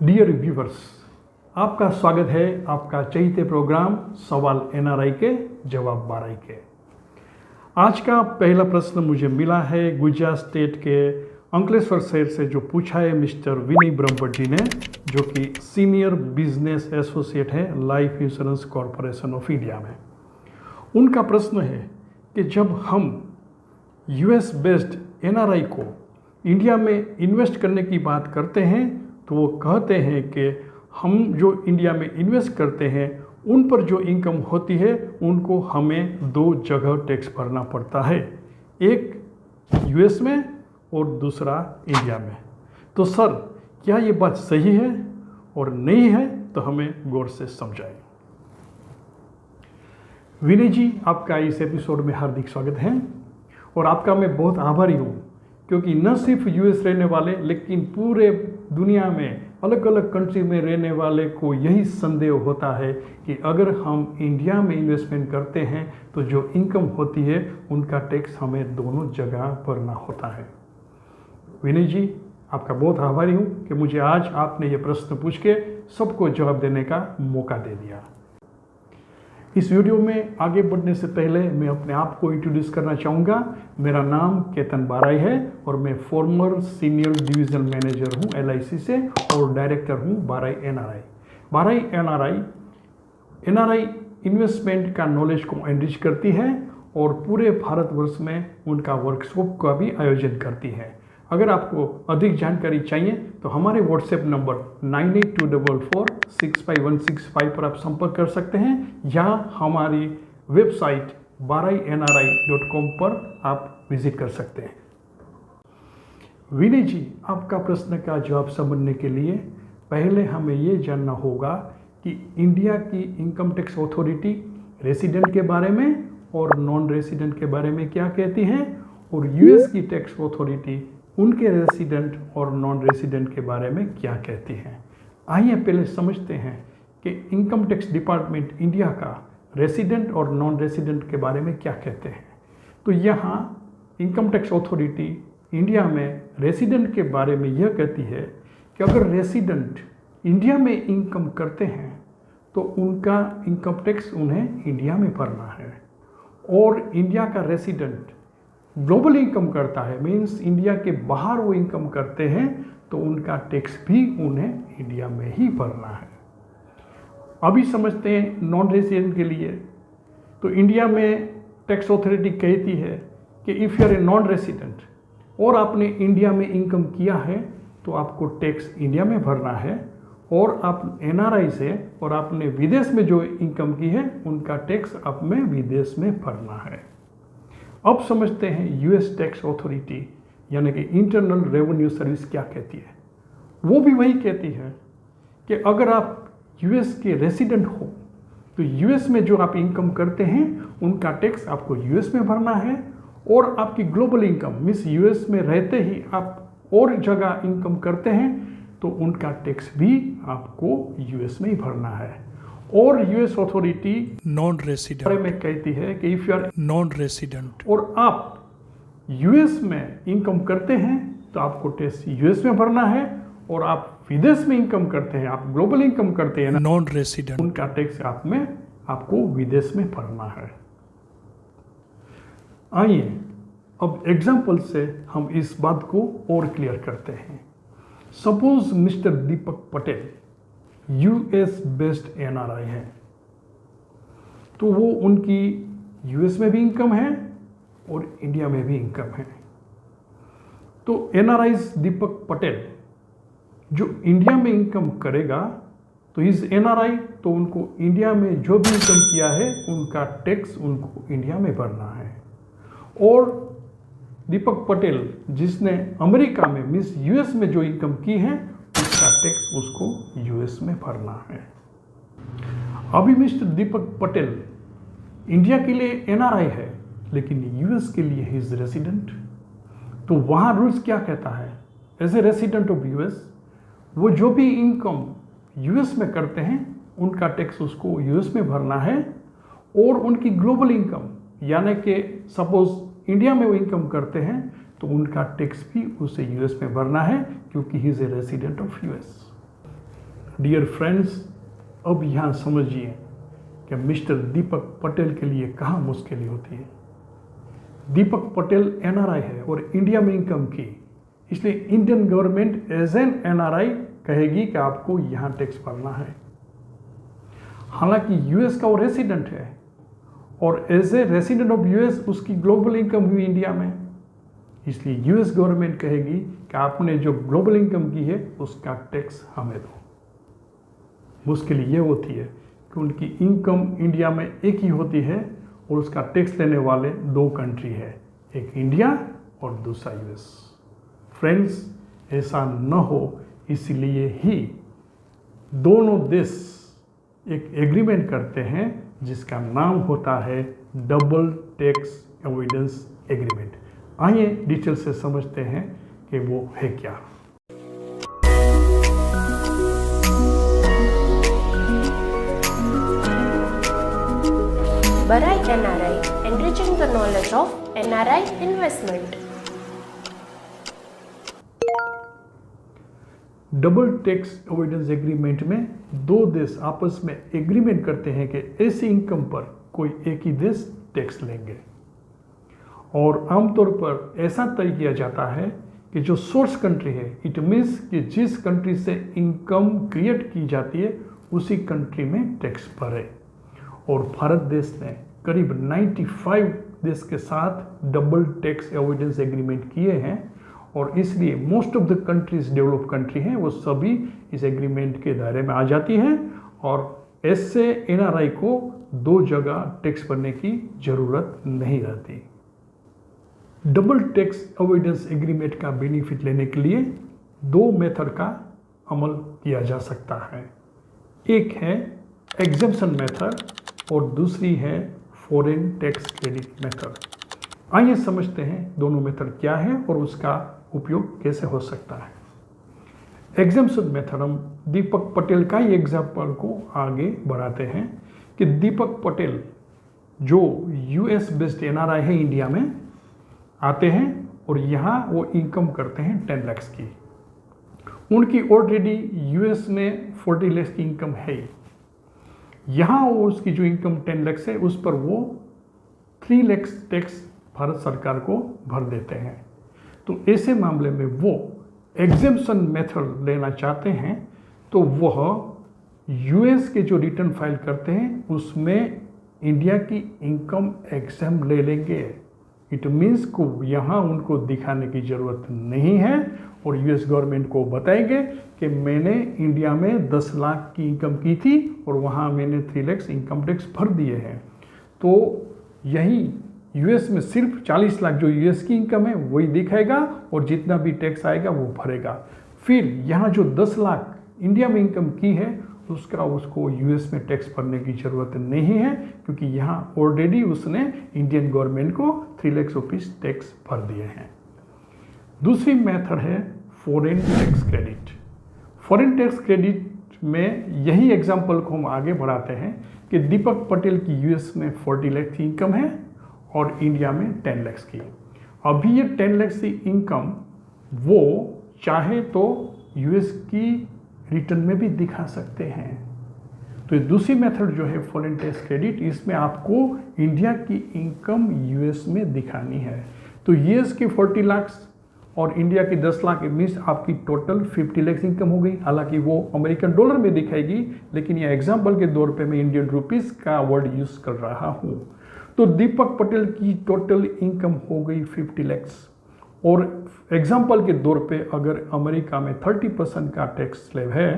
Dear viewers, आपका स्वागत है आपका चैते प्रोग्राम सवाल एनआरआई के जवाब बाराई के। आज का पहला प्रश्न मुझे मिला है गुजरात स्टेट के अंकलेश्वर शहर से, जो पूछा है मिस्टर विनय ब्रह्मभट्ट जी ने, जो कि सीनियर बिजनेस एसोसिएट है life insurance corporation of India में। उनका प्रश्न है कि जब हम यूएस बेस्ड एनआरआई को इंडिया में इन्वेस्ट करने की बात करते हैं तो वो कहते हैं कि हम जो इंडिया में इन्वेस्ट करते हैं उन पर जो इनकम होती है उनको हमें दो जगह टैक्स भरना पड़ता है, एक यूएस में और दूसरा इंडिया में। तो सर, क्या ये बात सही है और नहीं है? तो हमें गौर से समझाएं। विनय जी, आपका इस एपिसोड में हार्दिक स्वागत है और आपका मैं बहुत आभारी हूँ, क्योंकि न सिर्फ यूएस रहने वाले लेकिन पूरे दुनिया में अलग अलग कंट्री में रहने वाले को यही संदेह होता है कि अगर हम इंडिया में इन्वेस्टमेंट करते हैं तो जो इनकम होती है उनका टैक्स हमें दोनों जगह भरना होता है। विनय जी, आपका बहुत आभारी हूँ कि मुझे आज आपने ये प्रश्न पूछ के सबको जवाब देने का मौका दे दिया। इस वीडियो में आगे बढ़ने से पहले मैं अपने आप को इंट्रोड्यूस करना चाहूँगा। मेरा नाम केतन बाराई है और मैं फॉर्मर सीनियर डिवीजन मैनेजर हूँ एलआईसी से और डायरेक्टर हूँ बाराई एनआरआई। बाराई एनआरआई इन्वेस्टमेंट का नॉलेज को एनरिच करती है और पूरे भारतवर्ष में उनका वर्कशॉप का भी आयोजन करती है। अगर आपको अधिक जानकारी चाहिए तो हमारे व्हाट्सएप नंबर 9824465165 पर आप संपर्क कर सकते हैं या हमारी वेबसाइट barainri.com पर आप विजिट कर सकते हैं। विनय जी, आपका प्रश्न का जवाब समझने के लिए पहले हमें ये जानना होगा कि इंडिया की इनकम टैक्स अथॉरिटी रेसिडेंट के बारे में और नॉन रेसिडेंट के बारे में क्या कहती है और यूएस की टैक्स अथॉरिटी उनके रेसिडेंट और नॉन रेसिडेंट के बारे में क्या कहती हैं। आइए पहले समझते हैं कि इनकम टैक्स डिपार्टमेंट इंडिया का रेसिडेंट और नॉन रेसिडेंट के बारे में क्या कहते हैं। तो यहाँ इनकम टैक्स अथॉरिटी इंडिया में रेसिडेंट के बारे में यह कहती है कि अगर रेसिडेंट इंडिया में इनकम करते हैं तो उनका इनकम टैक्स उन्हें इंडिया में भरना है, और इंडिया का रेसिडेंट ग्लोबल इनकम करता है, मीन्स इंडिया के बाहर वो इनकम करते हैं, तो उनका टैक्स भी उन्हें इंडिया में ही भरना है। अभी समझते हैं नॉन रेसिडेंट के लिए। तो इंडिया में टैक्स अथॉरिटी कहती है कि if you are a non resident और आपने इंडिया में इनकम किया है तो आपको टैक्स इंडिया में भरना है, और आप एनआरआई से और आपने विदेश में जो इनकम की है उनका टैक्स आप में विदेश में भरना है। अब समझते हैं यूएस टैक्स अथॉरिटी यानी कि इंटरनल रेवेन्यू सर्विस क्या कहती है। वो भी वही कहती है कि अगर आप यूएस के रेसिडेंट हो तो यूएस में जो आप इनकम करते हैं उनका टैक्स आपको यूएस में भरना है, और आपकी ग्लोबल इनकम मीन्स यूएस में रहते ही आप और जगह इनकम करते हैं तो उनका टैक्स भी आपको यूएस में ही भरना है। और यूएस अथॉरिटी नॉन रेसिडेंट बारे में कहती है कि if you are non resident और आप यूएस में इनकम करते हैं तो आपको टैक्स यूएस में भरना है, और आप विदेश में इनकम करते हैं, आप ग्लोबल इनकम करते हैं ना, नॉन रेसिडेंट, उनका टैक्स आपको विदेश में भरना है। आइए अब एग्जाम्पल से हम इस बात को और क्लियर करते हैं। Suppose mister Deepak Patel US based NRI है, तो वो उनकी यूएस में भी इनकम है और इंडिया में भी इनकम है। तो एनआरआई दीपक पटेल जो इंडिया में इनकम करेगा तो इस एनआरआई तो उनको इंडिया में जो भी इनकम किया है उनका टैक्स उनको इंडिया में भरना है, और दीपक पटेल जिसने अमेरिका में मीन्स यूएस में जो इनकम की है उसका टैक्स उसको यूएस में भरना है। अभी मिस्टर दीपक पटेल इंडिया के लिए एनआरआई है लेकिन यूएस के लिए ही इज रेसिडेंट। तो वहाँ रूल्स क्या कहता है, as a resident of US वो जो भी इनकम यूएस में करते हैं उनका टैक्स उसको यूएस में भरना है, और उनकी ग्लोबल इनकम यानी कि सपोज इंडिया में वो इनकम करते हैं तो उनका टैक्स भी उसे यूएस में भरना है क्योंकि he is a resident of US. Dear friends, अब यहाँ समझिए कि मिस्टर दीपक पटेल के लिए कहाँ मुश्किल होती है। दीपक पटेल एनआरआई है और इंडिया में इनकम की, इसलिए Indian government as an NRI कहेगी कि आपको यहाँ टैक्स भरना है। हालांकि यूएस का वो रेसिडेंट है और as a resident of US उसकी ग्लोबल इनकम हुई इंडिया में, इसलिए यूएस गवर्नमेंट कहेगी कि आपने जो ग्लोबल इनकम की है उसका टैक्स हमें दो। मुश्किल ये होती है कि उनकी इनकम इंडिया में एक ही होती है और उसका टैक्स लेने वाले दो कंट्री है, एक इंडिया और दूसरा यूएस। फ्रेंड्स, ऐसा न हो इसलिए ही दोनों देश एक एग्रीमेंट करते हैं जिसका नाम होता है डबल टैक्स अवॉइडेंस एग्रीमेंट। आइए डिटेल से समझते हैं कि वो है क्या। Barai NRI, enriching the knowledge of NRI investment. Double tax avoidance agreement में दो देश आपस में एग्रीमेंट करते हैं कि ऐसी इनकम पर कोई एक ही देश टैक्स लेंगे, और आमतौर पर ऐसा तय किया जाता है कि जो सोर्स कंट्री है, इट मीन्स कि जिस कंट्री से इनकम क्रिएट की जाती है उसी कंट्री में टैक्स भरे। और भारत देश ने करीब 95 देश के साथ डबल टैक्स अवॉइडेंस एग्रीमेंट किए हैं, और इसलिए most of the countries develop country हैं वो सभी इस एग्रीमेंट के दायरे में आ जाती हैं, और ऐसे एनआरआई को दो जगह टैक्स भरने की ज़रूरत नहीं रहती। डबल टैक्स अवॉइडेंस एग्रीमेंट का बेनिफिट लेने के लिए दो मेथड का अमल किया जा सकता है। एक है एग्जेम्पशन मेथड और दूसरी है फॉरेन टैक्स क्रेडिट मेथड। आइए समझते हैं दोनों मेथड क्या है और उसका उपयोग कैसे हो सकता है। एग्जेम्पशन मेथड, हम दीपक पटेल का ही एग्जाम्पल को आगे बढ़ाते हैं कि दीपक पटेल जो यूएस बेस्ड एनआरआई है, इंडिया में आते हैं और यहाँ वो इनकम करते हैं 10 लाख की। उनकी ऑलरेडी यूएस में 40 लाख की इनकम है। यहाँ वो उसकी जो इनकम 10 लाख है उस पर वो 3 लाख टैक्स भारत सरकार को भर देते हैं। तो ऐसे मामले में वो एग्जेम्पशन मेथड लेना चाहते हैं, तो वह यूएस के जो रिटर्न फाइल करते हैं उसमें इंडिया की इनकम एग्जाम ले लेंगे। इट मीन्स को यहाँ उनको दिखाने की ज़रूरत नहीं है और यूएस गवर्नमेंट को बताएंगे कि मैंने इंडिया में 10 लाख की इनकम की थी और वहाँ मैंने 3 लाख इनकम टैक्स भर दिए हैं। तो यही यूएस में सिर्फ 40 लाख जो यूएस की इनकम है वही दिखाएगा और जितना भी टैक्स आएगा वो भरेगा। फिर यहाँ जो 10 लाख इंडिया में इनकम की है उसको यूएस में टैक्स भरने की ज़रूरत नहीं है, क्योंकि यहाँ ऑलरेडी उसने इंडियन गवर्नमेंट को 3 लाख रुपीस टैक्स भर दिए हैं। दूसरी मेथड है foreign tax credit. Foreign tax credit में यही एग्जांपल को हम आगे बढ़ाते हैं कि दीपक पटेल की यूएस में 40 लाख की इनकम है और इंडिया में 10 लाख की। अभी ये 10 लाख की इनकम वो चाहे तो यूएस की रिटर्न में भी दिखा सकते हैं। तो ये दूसरी मेथड जो है फॉरेन टैक्स क्रेडिट, इसमें आपको इंडिया की इनकम यूएस में दिखानी है। तो यूएस की 40 लाख और इंडिया की 10 लाख मीन्स आपकी टोटल 50 लाख इनकम हो गई। हालांकि वो अमेरिकन डॉलर में दिखाएगी, लेकिन ये एग्जाम्पल के तौर पे मैं इंडियन रुपीस का वर्ड यूज़ कर रहा हूँ। तो दीपक पटेल की टोटल इनकम हो गई 50 लाख, और एग्जाम्पल के तौर पे अगर अमेरिका में 30% का टैक्स स्लैब है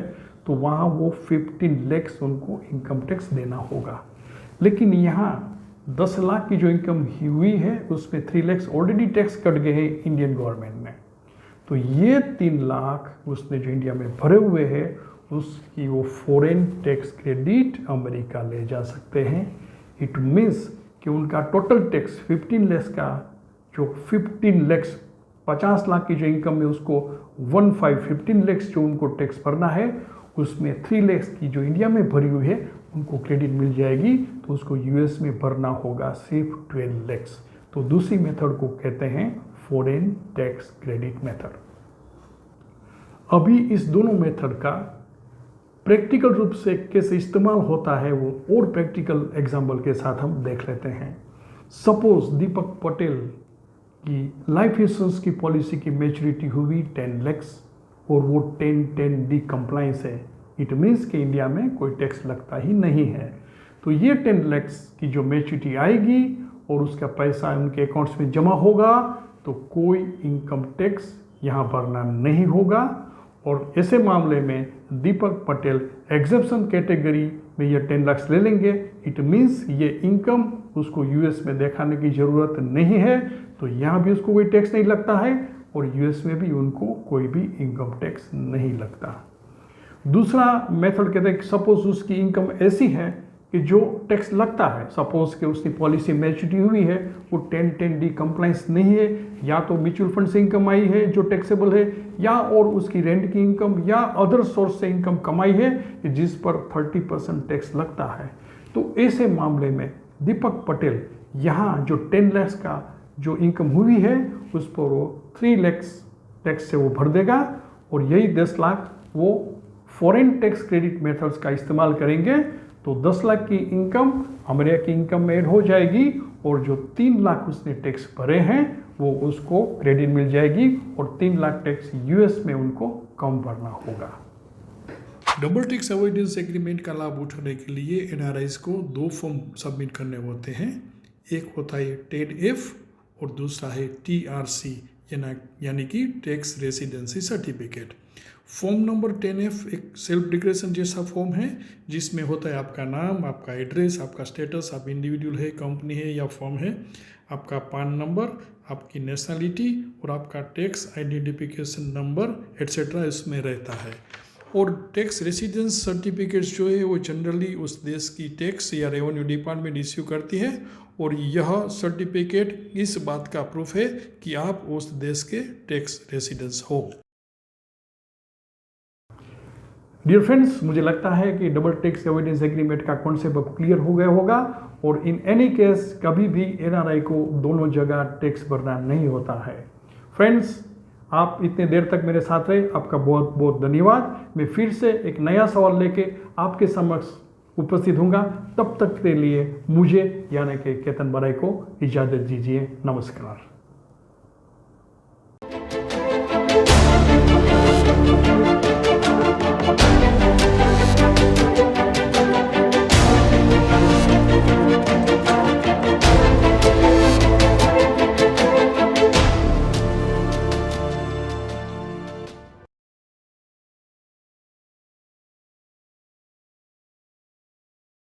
तो वहाँ वो 15 लाख उनको इनकम टैक्स देना होगा। लेकिन यहाँ 10 लाख की जो इनकम हुई है उसमें 3 लाख ऑलरेडी टैक्स कट गए हैं इंडियन गवर्नमेंट ने। तो ये 3 लाख उसने जो इंडिया में भरे हुए हैं उसकी वो फॉरेन टैक्स क्रेडिट अमेरिका ले जा सकते हैं। इट मीन्स कि उनका टोटल टैक्स 15 लाख का जो 15 लाख 50 लाख की जो इनकम है उसको 15 लाख जो उनको टैक्स भरना है, उसमें 3 लाख की जो इंडिया में भरी हुई है उनको क्रेडिट मिल जाएगी, तो उसको यूएस में भरना होगा सिर्फ 12 लाख। तो दूसरी मेथड को कहते हैं फॉरेन टैक्स क्रेडिट मेथड। अभी इस दोनों मेथड का प्रैक्टिकल रूप से कैसे इस्तेमाल होता है वो और प्रैक्टिकल एग्जाम्पल के साथ हम देख लेते हैं। सपोज दीपक पटेल की लाइफ इंश्योरेंस की पॉलिसी की मैच्योरिटी हुई 10 लाख और वो 10-10D कंप्लाइंस है। इट मीन्स कि इंडिया में कोई टैक्स लगता ही नहीं है। तो ये 10 लाख की जो मैच्योरिटी आएगी और उसका पैसा उनके अकाउंट्स में जमा होगा तो कोई इनकम टैक्स यहाँ भरना नहीं होगा। और ऐसे मामले में दीपक पटेल एग्जेप्शन कैटेगरी में ये 10 लाख ले लेंगे। इट मीन्स ये इनकम उसको यूएस में दिखाने की ज़रूरत नहीं है, तो यहाँ भी उसको कोई टैक्स नहीं लगता है और यूएस में भी उनको कोई भी इनकम टैक्स नहीं लगता। दूसरा मेथड कहते हैं कि सपोज उसकी इनकम ऐसी है कि जो टैक्स लगता है। सपोज कि उसकी पॉलिसी मैच्योरिटी हुई है, वो 10-10D कंप्लाइंस नहीं है, या तो म्यूचुअल फंड से इनकम आई है जो टैक्सेबल है, या और उसकी रेंट की इनकम या अदर सोर्स से इनकम कमाई है जिस पर 30% टैक्स लगता है। तो ऐसे मामले में दीपक पटेल यहाँ जो 10 लाख का जो इनकम हुई है उस पर वो 3 लाख टैक्स से वो भर देगा और यही 10 लाख वो फॉरेन टैक्स क्रेडिट मेथड्स का इस्तेमाल करेंगे। तो 10 लाख की इनकम अमेरिका की इनकम में ऐड हो जाएगी और जो 3 लाख उसने टैक्स भरे हैं वो उसको क्रेडिट मिल जाएगी और 3 लाख टैक्स यूएस में उनको कम भरना होगा। डबल टैक्स अवॉइडेंस एग्रीमेंट का लाभ उठाने के लिए एनआरआईज को 2 फॉर्म सबमिट करने होते हैं। एक होता है 10F और दूसरा है TRC यानी कि tax residency certificate. Form number 10F एक सेल्फ डिक्लेरेशन जैसा फॉर्म है जिसमें होता है आपका नाम, आपका एड्रेस, आपका स्टेटस, आप इंडिविजुअल है, कंपनी है या फर्म है, आपका पान नंबर, आपकी नेशनलिटी और आपका टैक्स आइडेंटिफिकेशन नंबर एट्सेट्रा इसमें रहता है। और टैक्स रेसिडेंस सर्टिफिकेट्स जो है वो जनरली उस देश की टैक्स या रेवेन्यू डिपार्टमेंट इश्यू करती है और यह सर्टिफिकेट इस बात का प्रूफ है कि आप उस देश के टैक्स रेसिडेंस हो। डियर फ्रेंड्स, मुझे लगता है कि डबल टैक्स अवॉइडेंस एग्रीमेंट का कॉन्सेप्ट अब क्लियर हो गया होगा और इन एनी केस कभी भी एनआरआई को दोनों जगह टैक्स भरना नहीं होता है। फ्रेंड्स, आप इतने देर तक मेरे साथ रहे, आपका बहुत बहुत धन्यवाद। मैं फिर से एक नया सवाल लेके आपके समक्ष उपस्थित होऊंगा। तब तक के लिए मुझे यानी कि केतन बराई को इजाज़त दीजिए। नमस्कार।